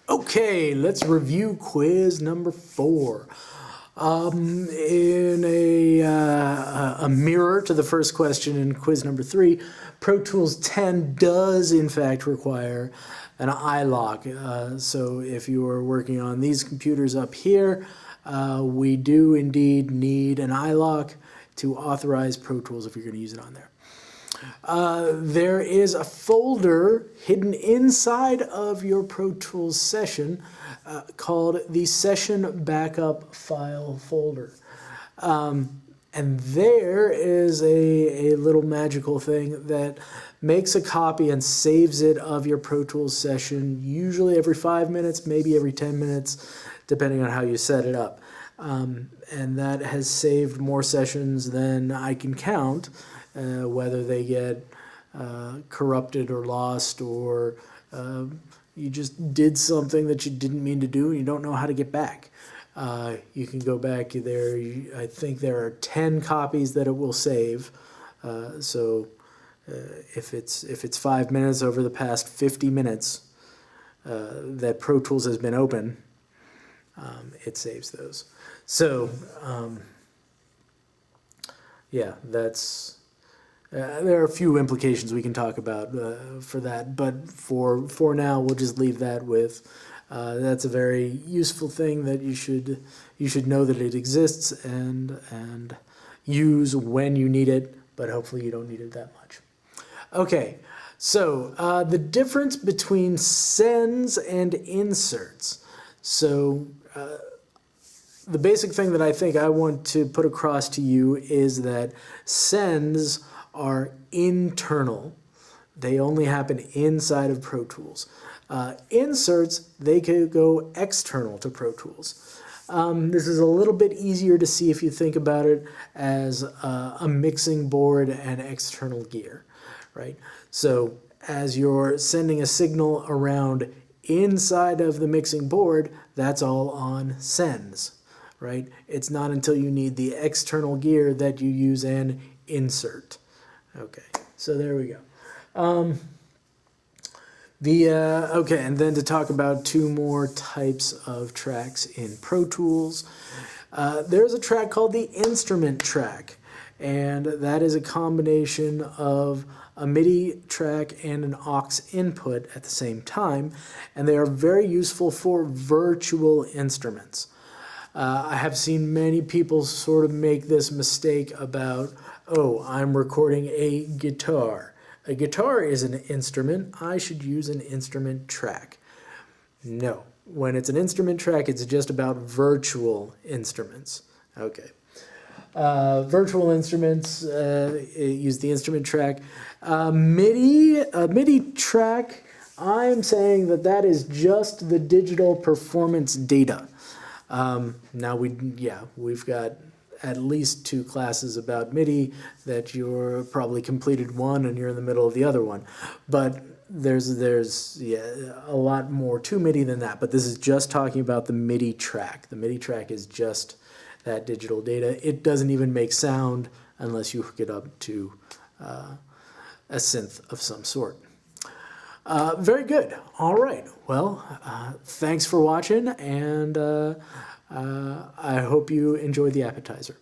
Okay, let's review quiz number 4. In a mirror to the first question in quiz number 3, Pro Tools 10 does in fact require an iLok. So if you are working on these computers up here, we do indeed need an iLok to authorize Pro Tools if you're going to use it on there. There is a folder hidden inside of your Pro Tools session called the Session Backup File folder. And there is a little magical thing that makes a copy and saves it of your Pro Tools session, usually every 5 minutes, maybe every 10 minutes, depending on how you set it up. And that has saved more sessions than I can count. Whether they get corrupted or lost, or you just did something that you didn't mean to do and you don't know how to get back. You can go back there. I think there are 10 copies that it will save. So if it's 5 minutes over the past 50 minutes that Pro Tools has been open, it saves those. So yeah, that's. There are a few implications we can talk about for that, but for now, we'll just leave that with that's a very useful thing that you should know that it exists and use when you need it, but hopefully you don't need it that much. Okay, so the difference between sends and inserts. So the basic thing that I think I want to put across to you is that sends are internal. They only happen inside of Pro Tools. Inserts, they could go external to Pro Tools. This is a little bit easier to see if you think about it as a mixing board and external gear, right? So as you're sending a signal around inside of the mixing board, that's all on sends, right? It's not until you need the external gear that you use an insert. Okay, so there we go. Okay, and then to talk about 2 more types of tracks in Pro Tools. There's a track called the instrument track, and that is a combination of a MIDI track and an aux input at the same time, and they are very useful for virtual instruments. I have seen many people sort of make this mistake about, oh, I'm recording a guitar. A guitar is an instrument. I should use an instrument track. No. When it's an instrument track, it's just about virtual instruments. Okay. Virtual instruments use the instrument track. MIDI track, I'm saying that is just the digital performance data. Now we've got at least 2 classes about MIDI that you're probably completed one and you're in the middle of the other one. But there's a lot more to MIDI than that. But this is just talking about the MIDI track. The MIDI track is just that digital data. It doesn't even make sound unless you hook it up to a synth of some sort. Very good. All right. Well, thanks for watching, and I hope you enjoyed the appetizer.